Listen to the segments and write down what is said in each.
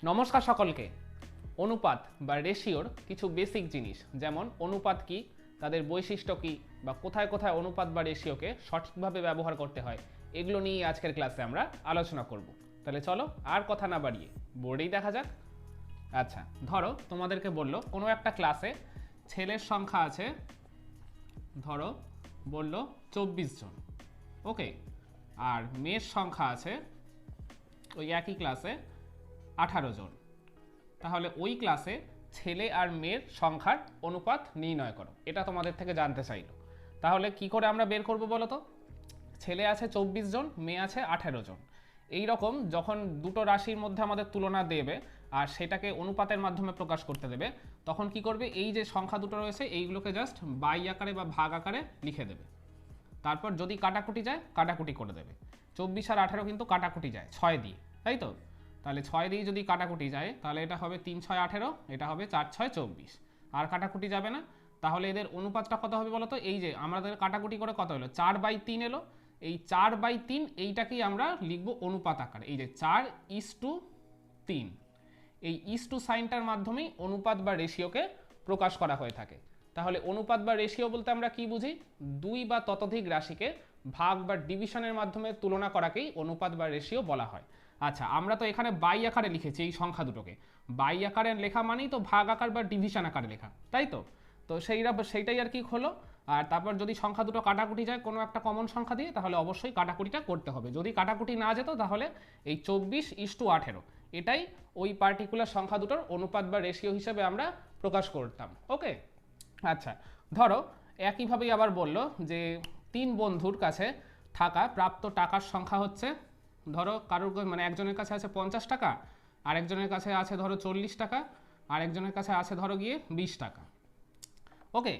নমস্কার সকলকে। অনুপাত বা রেশিওর কিছু বেসিক জিনিস যেমন অনুপাত কি, তাদের বৈশিষ্ট্য কি, বা কোথায় কোথায় অনুপাত বা রেশিওকে সঠিকভাবে ব্যবহার করতে হয়, এগুলো নিয়ে আজকের ক্লাসে আমরা আলোচনা করব। তাহলে চলো আর কথা না বাড়িয়ে বোর্ডেই দেখা যাক। আচ্ছা, ধরো তোমাদেরকে বললো কোনো একটা ক্লাসে ছেলের সংখ্যা আছে, ধরো বললো 24 জন, ওকে, আর মেয়ের সংখ্যা আছে ওই একই ক্লাসে 18 জন। তাহলে ওই ক্লাসে ছেলে আর মেয়ের সংখ্যার অনুপাত নির্ণয় করো, এটা তোমাদের থেকে জানতে চাইলো। তাহলে কি করে আমরা বের করব বলো তো? ছেলে আছে 24 জন, মেয়ে আছে 18 জন। এই রকম যখন দুটো রাশির মধ্যে আমাদের তুলনা দেবে আর সেটাকে অনুপাতের মাধ্যমে প্রকাশ করতে দেবে, তখন কি করবে, এই যে সংখ্যা দুটো রয়েছে এইগুলোকে জাস্ট বাই আকারে বা ভাগ আকারে লিখে দেবে। তারপর যদি কাটাকুটি যায় কাটাকুটি করে দেবে। 24 আর 18 কিন্তু কাটাকুটি যায় 6 দিয়ে, তাই তো? তাহলে 6 দিয়ে যদি কাটাকুটি যায় তাহলে এটা হবে 3 6 18, এটা হবে 4 6 24, আর কাটাকুটি যাবে না। তাহলে এদের অনুপাতটা কত হবে বলো তো? এই যে আমাদের কাটাকুটি করে কত হলো, 4/3 এলো। এই 4/3 এইটাকেই আমরা লিখবো অনুপাত আকারে, এই যে 4:3। এই ইস টু সাইনটার মাধ্যমেই অনুপাত বা রেশিওকে প্রকাশ করা হয়ে থাকে। তাহলে অনুপাত বা রেশিও বলতে আমরা কি বুঝি? দুই বা ততোধিক রাশিকে ভাগ বা ডিভিশনের মাধ্যমে তুলনা করাকেই অনুপাত বা রেশিও বলা হয়। আচ্ছা, আমরা তো এখানে বাই আকারে লিখেছি এই সংখ্যা দুটোকে। বাই আকারে লেখা মানেই তো ভাগ আকার বা ডিভিশন আকারে লেখা, তাই তো? তো সেইটাই আর কি হলো। আর তারপর যদি সংখ্যা দুটো কাটাকুটি যায় কোনো একটা কমন সংখ্যা দিয়ে, তাহলে অবশ্যই কাটাকুটিটা করতে হবে। যদি কাটাকুটি না যেত তাহলে এই 24:18 এটাই ওই পার্টিকুলার সংখ্যা দুটোর অনুপাত বা রেশিও হিসেবে আমরা প্রকাশ করতাম, ওকে। আচ্ছা, ধরো একইভাবেই আবার বলল যে 3 বন্ধুর কাছে থাকা প্রাপ্ত টাকার সংখ্যা হচ্ছে, ধরো কারোর মানে একজনের কাছে আছে 50 টাকা, আরেকজনের কাছে আছে ধরো 40 টাকা, আরেকজনের কাছে আছে ধরো গিয়ে 20 টাকা, ওকে।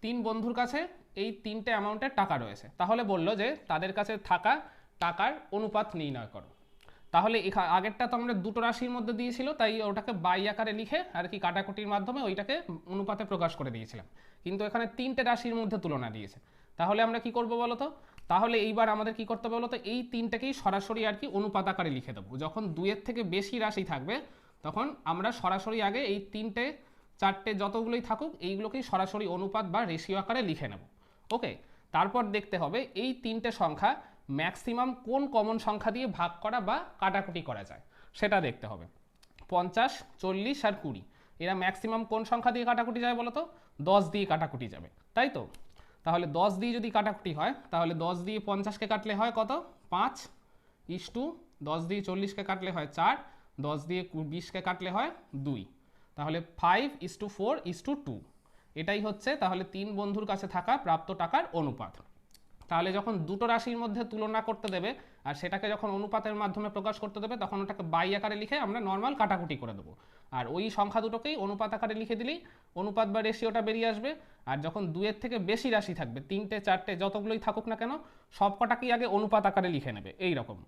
3 বন্ধুর কাছে এই তিনটে অ্যামাউন্টের টাকা রয়েছে। তাহলে বললো যে তাদের কাছে থাকা টাকার অনুপাত নির্ণয় করো। তাহলে আগেরটা তো আমরা দুটো রাশির মধ্যে দিয়েছিল, তাই ওটাকে বাই আকারে লিখে আর কি কাটাকুটির মাধ্যমে ওইটাকে অনুপাতে প্রকাশ করে দিয়েছিলাম। কিন্তু এখানে তিনটে রাশির মধ্যে তুলনা দিয়েছে। তাহলে আমরা কি করব বলতো? তাহলে এইবার আমাদের কি করতে হবে বলতো? এই তিনটাকেই সরাসরি আর কি অনুপাত আকারে লিখে দেবো। যখন দুইয়ের থেকে বেশি রাশি থাকবে তখন আমরা সরাসরি আগে এই তিনটে চারটে যতগুলোই থাকুক এইগুলোকেই সরাসরি অনুপাত বা রেশিও আকারে লিখে নেব, ওকে। তারপর দেখতে হবে এই তিনটে সংখ্যা ম্যাক্সিমাম কোন কমন সংখ্যা দিয়ে ভাগ করা বা কাটাকুটি করা যায় সেটা দেখতে হবে। 50 40 আর 20 এরা ম্যাক্সিমাম কোন সংখ্যা দিয়ে কাটাকুটি যায় বলো তো? 10 দিয়ে কাটাকুটি যাবে, তাই তো? তাহলে 10 দিয়ে যদি কাটাকুটি হয় তাহলে 10 দিয়ে 50কে কাটলে হয় কত? 5 ইস টু 10 দিয়ে 40কে কাটলে হয় 4, 10 দিয়ে 20কে কাটলে হয় 2, তাহলে 5:4:2। এটাই হচ্ছে তাহলে 3 বন্ধুর কাছে থাকা প্রাপ্ত টাকার অনুপাত। তাহলে যখন দুটো রাশির মধ্যে তুলনা করতে দেবে আর সেটাকে যখন অনুপাতের মাধ্যমে প্রকাশ করতে দেবে তখন ওটাকে বাই আকারে লিখে আমরা নর্মাল কাটাকুটি করে দেবো। আর ওই সংখ্যা দুটোকেই অনুপাত আকারে লিখে দিলেই অনুপাত বা রেশিওটা বেরিয়ে আসবে। আর যখন দুয়ের থেকে বেশি রাশি থাকবে, তিনটে চারটে যতগুলোই থাকুক না কেন, সব কটাকেই আগে অনুপাত আকারে লিখে নেবে এই রকম,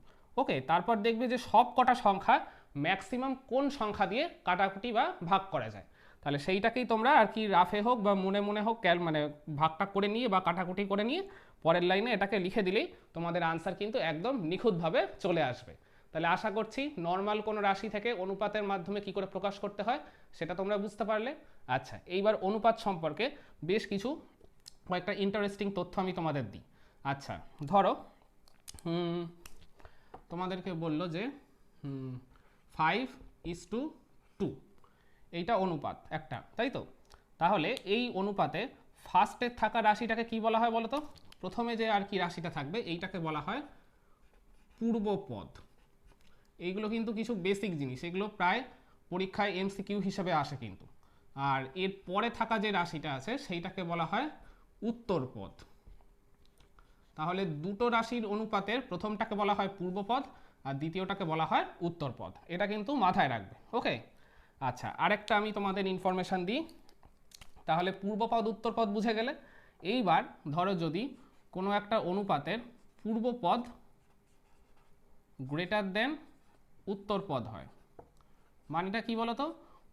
ওকে। তারপর দেখবে যে সব কটা সংখ্যা ম্যাক্সিমাম কোন সংখ্যা দিয়ে কাটাকুটি বা ভাগ করা যায়। তাহলে সেইটাকেই তোমরা আর কি রাফে হোক বা মনে মনে হোক মানে ভাগটা করে নিয়ে বা কাটাকুটি করে নিয়ে পরের লাইনে এটাকে লিখে দিলেই তোমাদের আনসার কিন্তু একদম নিখুঁতভাবে চলে আসবে। তাহলে আশা করছি নর্মাল কোনো রাশি থেকে অনুপাতের মাধ্যমে কি করে প্রকাশ করতে হয় সেটা তোমরা বুঝতে পারলে। আচ্ছা, এইবার অনুপাত সম্পর্কে বেশ কিছু কয়েকটা ইন্টারেস্টিং তথ্য আমি তোমাদের দিই। আচ্ছা, ধরো তোমাদেরকে বললো যে 5:2 এইটা অনুপাত একটা, তাই তো? তাহলে এই অনুপাতে ফার্স্টে থাকা রাশিটাকে কি বলা হয় বলো তো? প্রথমে যে আর কি রাশিটা থাকবে এইটাকে বলা হয় পূর্বপদ। এইগুলো কিন্তু কিছু বেসিক জিনিস, এগুলো প্রায় পরীক্ষায় এমসিকিউ হিসেবে আসে কিন্তু। আর এর পরে থাকা যে রাশিটা আছে সেইটাকে বলা হয় উত্তরপদ। তাহলে দুটো রাশির অনুপাতের প্রথমটাকে বলা হয় পূর্বপদ আর দ্বিতীয়টাকে বলা হয় উত্তরপদ, এটা কিন্তু মাথায় রাখবে, ওকে। আচ্ছা, আরেকটা আমি তোমাদের ইনফরমেশান দিই। তাহলে পূর্বপদ উত্তরপদ বুঝে গেলে, এইবার ধরো যদি কোনো একটা অনুপাতের পূর্বপদ গ্রেটার দেন উত্তরপদ হয়, মানেটা কি বলতো?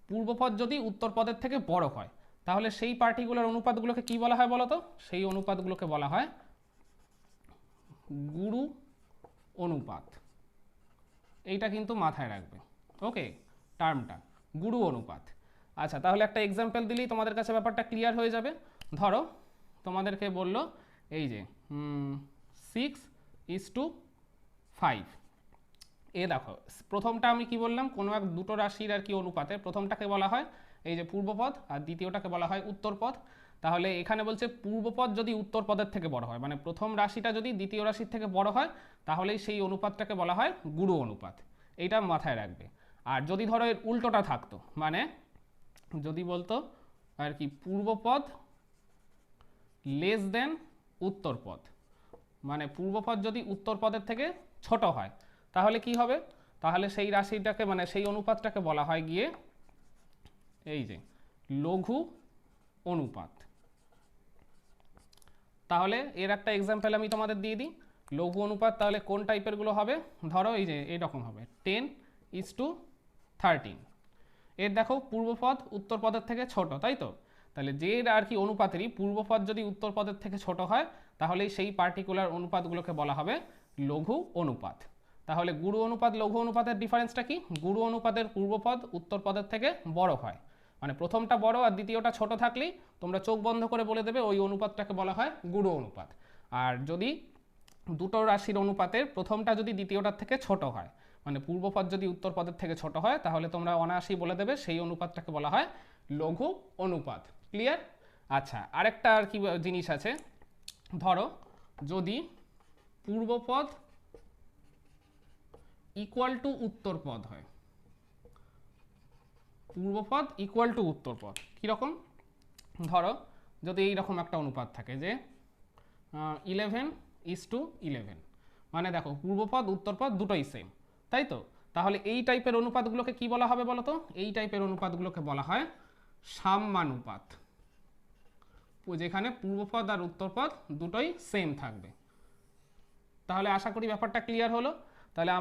পূর্বপদ যদি উত্তরপদের থেকে বড় হয় তাহলে সেই পার্টিকুলার অনুপাতগুলোকে কি বলা হয় বলতো? সেই অনুপাতগুলোকে বলা হয় গুরু অনুপাত। এইটা কিন্তু মাথায় রাখবে, ওকে। টার্মটা, গুরু অনুপাত। আচ্ছা, তাহলে একটা এক্সাম্পল দিলেই তোমাদের কাছে ব্যাপারটা ক্লিয়ার হয়ে যাবে। ধরো তোমাদেরকে বললো এই যে 6:5। এ দেখো, প্রথমটা আমি কি বললাম, কোনো এক দুটো রাশির আর কি অনুপাতে প্রথমটাকে বলা হয় এই যে পূর্বপদ, আর দ্বিতীয়টাকে বলা হয় উত্তরপদ। তাহলে এখানে বলছে পূর্বপদ যদি উত্তরপদের থেকে বড় হয়, মানে প্রথম রাশিটা যদি দ্বিতীয় রাশির থেকে বড় হয়, তাহলেই সেই অনুপাতটাকে বলা হয় গুরু অনুপাত। এইটা মাথায় রাখবে। আর যদি ধরো এর উল্টোটা থাকতো, মানে যদি বলতো আর কি পূর্বপদ লেস দেন উত্তরপদ, মানে পূর্বপদ যদি উত্তরপদের থেকে ছোট হয়, তাহলে কি হবে, তাহলে সেই রাশিটাকে মানে সেই অনুপাতটাকে বলা হয় গিয়ে এই যে লঘু অনুপাত। তাহলে এর একটা এক্সাম্পল আমি তোমাদের দিয়ে দিই। লঘু অনুপাত তাহলে কোন টাইপের গুলো হবে, ধরো এই যে এরকম হবে 10:13। এর দেখো পূর্বপদ উত্তরপদের থেকে ছোট, তাই তো? তাহলে যে আর কি অনুপাতেরই পূর্বপদ যদি উত্তরপদের থেকে ছোট হয়, তাহলে সেই পার্টিকুলার অনুপাতগুলোকে বলা হবে লঘু অনুপাত। তাহলে গুরু অনুপাত লঘু অনুপাতের ডিফারেন্সটা কি? গুরু অনুপাতের পূর্বপদ উত্তরপদের থেকে বড় হয়, মানে প্রথমটা বড় আর দ্বিতীয়টা ছোট থাকলেই তোমরা চোখ বন্ধ করে বলে দেবে ওই অনুপাতটাকে বলা হয় গুরু অনুপাত। আর যদি দুটো রাশির অনুপাতের প্রথমটা যদি দ্বিতীয়টার থেকে ছোট হয়, মানে পূর্বপদ যদি উত্তরপদের থেকে ছোট হয়, তাহলে তোমরা অনায়াসেই বলে দেবে সেই অনুপাতটাকে বলা হয় লঘু অনুপাত। ক্লিয়ার? আচ্ছা, আরেকটা আর কি জিনিস আছে, ধরো যদি পূর্বপদ ইকুয়াল টু উত্তরপদ হয়, পূর্বপদ ইকুয়াল টু উত্তরপদ কীরকম, ধরো যদি এইরকম একটা অনুপাত থাকে যে 11:11, মানে দেখো পূর্বপদ উত্তরপদ দুটোই সেম, তাই তো? তাহলে এই টাইপের অনুপাতগুলোকে কি বলা হবে বলো তো? এই টাইপের অনুপাতগুলোকে বলা হয় সাম্যানুপাত, যেখানে পূর্বপদ আর উত্তরপদ দুটোই সেম থাকবে। তাহলে আশা করি ব্যাপারটা ক্লিয়ার হলো। তাহলে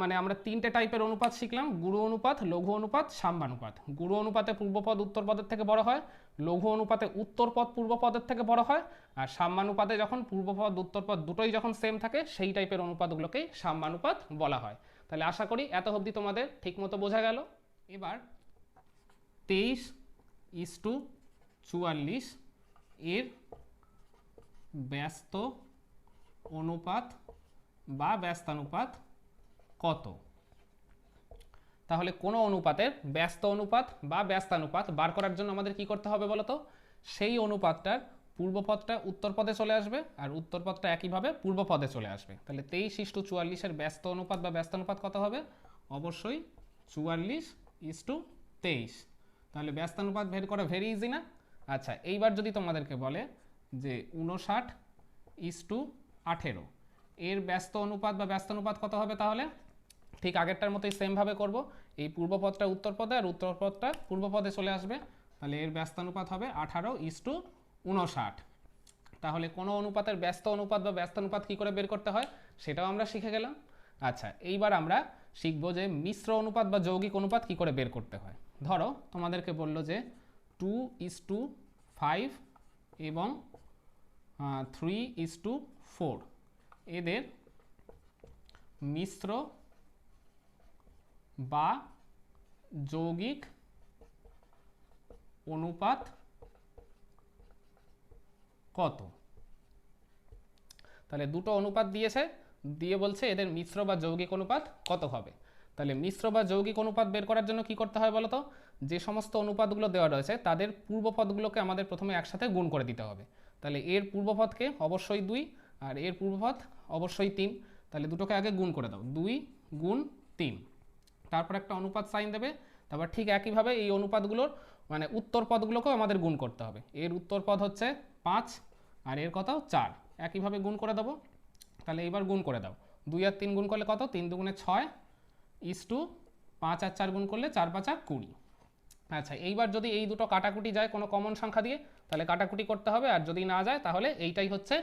মানে আমরা তিনটে টাইপের অনুপাত শিখলাম, গুরু অনুপাত, লঘু অনুপাত, সাম্যানুপাত। গুরু অনুপাতে পূর্বপদ উত্তরপদের থেকে বড় হয়, লঘু অনুপাতে উত্তরপদ পূর্বপদের থেকে বড় হয়, আর সাম্যানুপাতে যখন পূর্বপদ উত্তরপদ দুটোই যখন সেম থাকে, সেই টাইপের অনুপাতগুলোকেই সাম্যানুপাত বলা হয়। তাহলে আশা করি এত অবধি তোমাদের ঠিকমতো বোঝা গেল। এবার 23:44 এর ব্যস্ত অনুপাত বা ব্যস্তানুপাত কত? তাহলে কোনো অনুপাতের ব্যস্ত অনুপাত বা ব্যস্তানুপাত বার করার জন্য আমাদের কি করতে হবে বলতো? সেই অনুপাতটার পূর্বপদটা উত্তরপদে চলে আসবে আর উত্তরপদটা একইভাবে পূর্বপদে চলে আসবে। তাহলে 23:44 এর ব্যস্ত অনুপাত বা ব্যস্তানুপাত কত হবে? অবশ্যই 44:23। তাহলে ব্যস্তানুপাত বের করা ভেরি ইজি না? আচ্ছা, এইবার যদি তোমাদেরকে বলে যে 59:18 এর ব্যস্ত অনুপাত বা ব্যস্তানুপাত কত হবে, তাহলে ঠিক আগেরটার মতোই সেমভাবে করব। এই পূর্বপদটা উত্তরপদে আর উত্তরপদটা পূর্বপদে চলে আসবে, তাহলে এর ব্যস্তানুপাত হবে 18:59। তাহলে কোনো অনুপাতের ব্যস্ত অনুপাত বা ব্যস্তানুপাত কী করে বের করতে হয় সেটাও আমরা শিখে গেলাম। আচ্ছা, এইবার আমরা শিখব যে মিশ্র অনুপাত বা যৌগিক অনুপাত কী করে বের করতে হয়। ধরো তোমাদেরকে বললো যে 2:5 এবং 3:4 এদের মিশ্র বা যৌগিক অনুপাত কত? তাহলে দুটো অনুপাত দিয়েছে, দিয়ে বলছে এদের মিশ্র বা যৌগিক অনুপাত কত হবে। তাহলে মিশ্র বা যৌগিক অনুপাত বের করার জন্য কি করতে হয় বলতো? যে সমস্ত অনুপাতগুলো দেওয়া রয়েছে তাদের পূর্বপদগুলোকে আমাদের প্রথমে একসাথে গুণ করে দিতে হবে। তাহলে এর পূর্বপদকে অবশ্যই 2 আর এর পূর্বপদ অবশ্যই 3। তাহলে দুটোকে আগে গুণ করে দাও, 2 গুণ 3, তারপর একটা অনুপাত সাইন দেবে। তারপর ঠিক একইভাবে এই অনুপাতগুলোর মানে উত্তর পদগুলোকেও আমাদের গুণ করতে হবে। এর উত্তর পদ হচ্ছে 5 আর এর কত 4, একইভাবে গুণ করে দেবো। তাহলে এইবার গুণ করে দাও, 2 আর 3 গুণ করলে কত? 3 দুগুণে 6 = 5 আর 4 গুণ করলে 4 5 20। আচ্ছা, এইবার যদি এই দুটো কাটাকুটি যায় কোনো কমন সংখ্যা দিয়ে, তাহলে কাটাকুটি করতে হবে, আর যদি না যায় তাহলে এইটাই হচ্ছে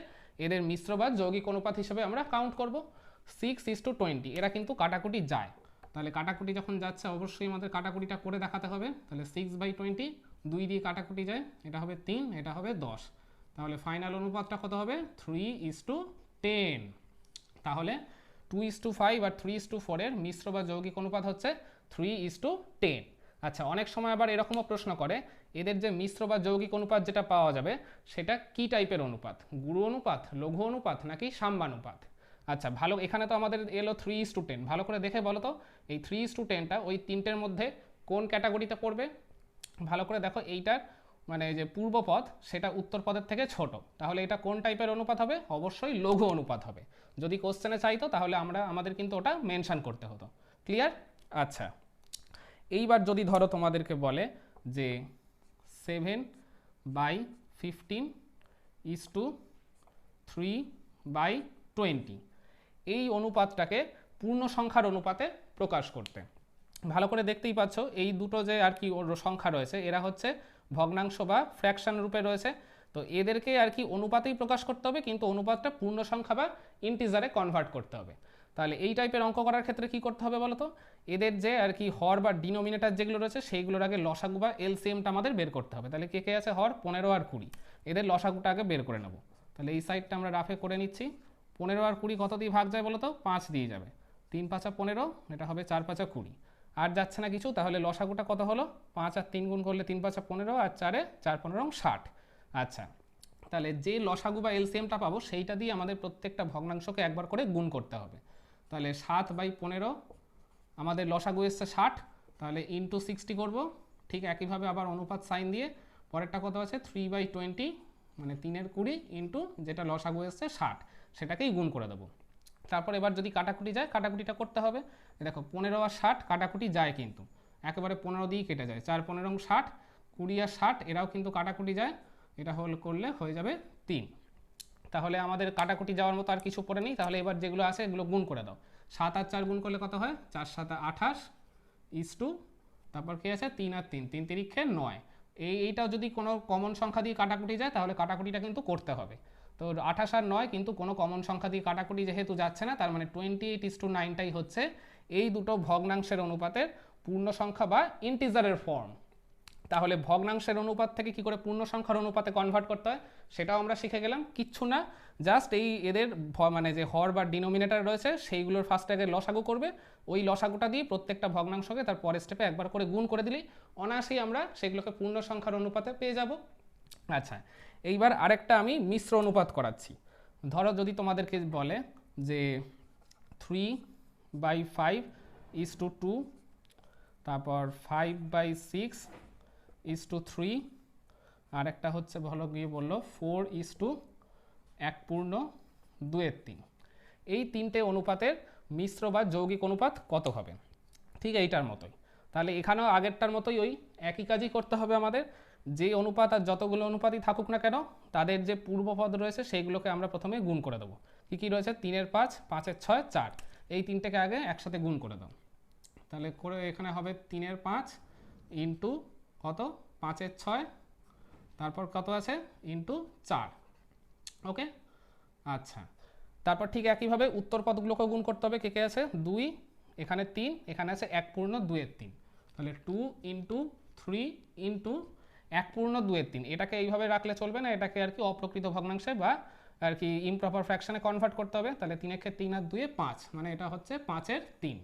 এদের মিশ্র বা যৌগিক অনুপাত হিসেবে আমরা কাউন্ট করব। 6:20 এরা কিন্তু কাটাকুটি যায়, তাহলে কাটাকুটি যখন যাচ্ছে অবশ্যই আমাদের কাটাকুটিটা করে দেখাতে হবে। তাহলে 6/20 2 দিয়ে কাটাকুটি যায়, এটা হবে 3, এটা হবে 10। তাহলে ফাইনাল অনুপাতটা কত হবে? 3:10। তাহলে 2:5 আর 3:4 এর মিশ্র বা যৌগিক অনুপাত হচ্ছে 3:10। আচ্ছা, অনেক সময় আবার এরকমও প্রশ্ন করে এদের যে মিশ্র বা যৌগিক অনুপাত যেটা পাওয়া যাবে সেটা কি টাইপের অনুপাত, গুরু অনুপাত, লঘু অনুপাত নাকি সাম্যানুপাত। আচ্ছা ভালো, এখানে তো আমাদের এলো 3:10, ভালো করে দেখে বলো তো এই 3:10টা ওই তিনটের মধ্যে কোন ক্যাটাগরিতে পড়বে। ভালো করে দেখো, এইটার মানে যে পূর্বপদ সেটা উত্তর পদের থেকে ছোট, তাহলে এটা কোন টাইপের অনুপাত হবে, অবশ্যই লঘু অনুপাত হবে। যদি কোশ্চেনে চাইতো তাহলে আমাদের কিন্তু ওটা মেনশন করতে হতো। ক্লিয়ার? আচ্ছা, এইবার যদি ধরো তোমাদেরকে বলে যে 7/15:3/20 এই অনুপাতটাকে পূর্ণ সংখ্যার অনুপাতে প্রকাশ করতে, ভালো করে দেখতেই পাচ্ছ এই দুটো যে আর কি সংখ্যা রয়েছে এরা হচ্ছে ভগ্নাংশ বা ফ্র্যাকশন রূপে রয়েছে। তো এদেরকে আর কি অনুপাতেই প্রকাশ করতে হবে, কিন্তু অনুপাতটা পূর্ণ সংখ্যা বা ইন্টিজারে কনভার্ট করতে হবে। তাহলে এই টাইপের অঙ্ক করার ক্ষেত্রে কি করতে হবে বলো তো, এদের যে আর কি হর বা ডিনোমিনেটার যেগুলো রয়েছে সেইগুলোর আগে লসাগু বা এলসিএমটা আমাদের বের করতে হবে। তাহলে কে কে আছে হর 15 আর 20, এদের লসাগুটা আগে বের করে নেব। তাহলে এই সাইডটা আমরা রাফে করে নিচ্ছি। 15 আর 20 কত দিয়ে ভাগ যায় বলো তো, 5 দিয়ে যাবে। 3×5=15, এটা হবে 4×5=20। আর যাচ্ছে না কিছু, তাহলে লসাগুটা কত হলো, 5 আর 3 গুণ করলে 3×5=15 আর 4-এ 4×15=60। আচ্ছা, তাহলে যে লসাগু বা এলসিএমটা পাবো সেইটা দিয়ে আমাদের প্রত্যেকটা ভগ্নাংশকে একবার করে গুণ করতে হবে। তাহলে 7/15 আমাদের লসাগু এসছে 60, তাহলে ইন্টু 60 করবো। ঠিক একইভাবে আবার অনুপাত সাইন দিয়ে পরেরটা কত আছে 3/20 মানে 3/20 ইন্টু যেটা লসাগু এসছে 60 সেটাকেই গুণ করে দেবো। তারপর এবার যদি কাটাকুটি যায় কাটাকুটিটা করতে হবে। দেখো 15 আর 60 কাটাকুটি যায়, কিন্তু একেবারে 15 দিয়েই কেটে যায়, 4×15=60, 20 আর 60 এরাও কিন্তু কাটাকুটি যায়, এটা করলে হয়ে যাবে 3। তাহলে আমাদের কাটাকুটি যাওয়ার মতো আর কিছু পড়ে নেই। তাহলে এবার যেগুলো আছে এগুলো গুণ করে দাও। 7 আর 4 গুণ করলে কত হয়, 4×7=28 ইস টু তারপর কি আছে 3 আর 3, 3×3=9। এইটাও যদি কোনো কমন সংখ্যা দিয়ে কাটাকুটি যায় তাহলে কাটাকুটিটা কিন্তু করতে হবে। তো 28 আর 9 কিন্তু কোনো কমন সংখ্যা দিয়ে কাটাকুটি যেহেতু যাচ্ছে না, তার মানে 28:9টাই হচ্ছে এই দুটো ভগ্নাংশের অনুপাতের পূর্ণ সংখ্যা বা ইন্টিজারের ফর্ম। তাহলে ভগ্নাংশের অনুপাত থেকে কি করে পূর্ণ সংখ্যার অনুপাতে কনভার্ট করতে হয় সেটাও আমরা শিখে গেলাম। কিচ্ছু না, জাস্ট এই এদের মানে যে হর বা ডিনোমিনেটর রয়েছে সেইগুলোর ফার্স্ট আগে লসাগু করবে, ওই লসাগুটা দিয়ে প্রত্যেকটা ভগ্নাংশকে তার পরের স্টেপে একবার করে গুণ করে দিলেই অনায়াসেই আমরা সেগুলোকে পূর্ণ সংখ্যার অনুপাতে পেয়ে যাব। আচ্ছা, এইবার আরেকটা আমি মিশ্র অনুপাত করাচ্ছি। ধরো যদি তোমাদেরকে বলে যে 3/5:2, তারপর 5/6:3, আর একটা হচ্ছে ভালো গিয়ে বললো 4:1/2। এই তিনটে অনুপাতের মিশ্র বা যৌগিক অনুপাত কত হবে, ঠিক এইটার মতোই। তাহলে এখানেও আগেরটার মতোই ওই একই কাজই করতে হবে আমাদের। যে অনুপাত আর যতগুলো অনুপাতই থাকুক না কেন তাদের যে পূর্বপদ রয়েছে সেইগুলোকে আমরা প্রথমে গুণ করে দেবো। কী কী রয়েছে, 3/5, 5/6, 4, এই তিনটেকে আগে একসাথে গুণ করে দাও। তাহলে করে এখানে হবে 3/5 ইন্টু কত 5/6, তারপর কত আছে ইন্টু 4। ওকে, আচ্ছা, তারপর ঠিক একইভাবে উত্তর পদগুলোকে গুণ করতে হবে। কে কে আছে 2, এখানে 3, এখানে আছে 1/2/3, তাহলে 2 ইন্টু 3 ইন্টু 1/2/3। এটাকে এইভাবে রাখলে চলবে না, এটাকে আর কি অপ্রকৃত ভগ্নাংশে বা আর কি ইমপ্রপার ফ্র্যাকশনে কনভার্ট করতে হবে। তাহলে 3 আর 2 5, মানে এটা হচ্ছে 5/3।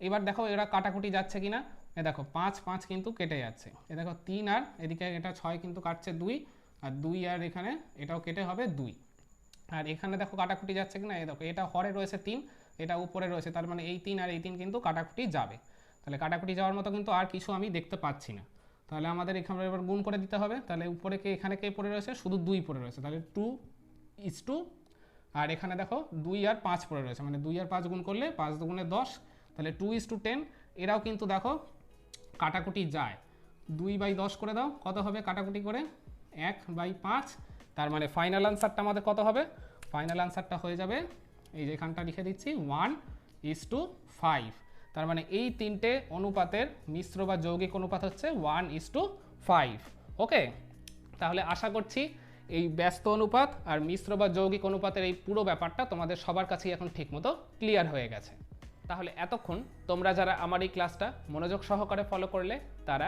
এবার দেখো এরা কাটাকুটি যাচ্ছে কিনা, দেখো 5 কিন্তু কেটে যাচ্ছে, দেখো 3 আর এদিকে এটা 6 কিন্তু কাটছে 2, আর 2 আর এখানে এটাও কেটে হবে 2। আর এখানে দেখো কাটাকুটি যাচ্ছে কিনা, দেখো এটা হরে রয়েছে 3, এটা উপরে রয়েছে, তার মানে এই 3 আর এই 3 কিন্তু কাটাকুটি যাবে। তাহলে কাটাকুটি যাওয়ার মতো কিন্তু আর কিছু আমি দেখতে পাচ্ছি না। তাহলে আমাদের এখানে এবার গুণ করে দিতে হবে। তাহলে উপরে কে এখানে কে পড়ে রয়েছে, শুধু 2 পড়ে রয়েছে, তাহলে 2:2। আর এখানে দেখো 2 আর 5 পড়ে রয়েছে, মানে 2 আর 5 গুণ করলে 5×2 = 10, তাহলে 2:10। এরাও কিন্তু দেখো কাটাকুটি যায়, 2/10 করে দাও, কত হবে কাটাকুটি করে 1/5। তার মানে ফাইনাল আনসারটা আমাদের কত হবে, ফাইনাল আনসারটা হয়ে যাবে এই যে এখানটা লিখে দিচ্ছি 1:5। তার মানে এই তিনটে অনুপাতের মিশ্র বা যৌগিক অনুপাত হচ্ছে 1:5। ওকে, তাহলে আশা করছি এই ব্যস্ত অনুপাত আর মিশ্র বা যৌগিক অনুপাতের এই পুরো ব্যাপারটা তোমাদের সবার কাছেই এখন ঠিকমতো ক্লিয়ার হয়ে গেছে। তাহলে এতক্ষণ তোমরা যারা আমার এই ক্লাসটা মনোযোগ সহকারে ফলো করলে তারা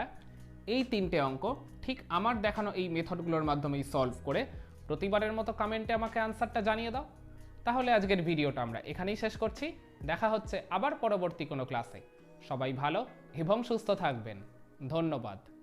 এই তিনটে অঙ্ক ঠিক আমার দেখানো এই মেথডগুলোর মাধ্যমেই সলভ করে প্রতিবারের মতো কমেন্টে আমাকে আনসারটা জানিয়ে দাও। তাহলে আজকের ভিডিওটা আমরা এখানেই শেষ করছি, দেখা হচ্ছে আবার পরবর্তী কোনো ক্লাসে। সবাই ভালো এবং সুস্থ থাকবেন। ধন্যবাদ।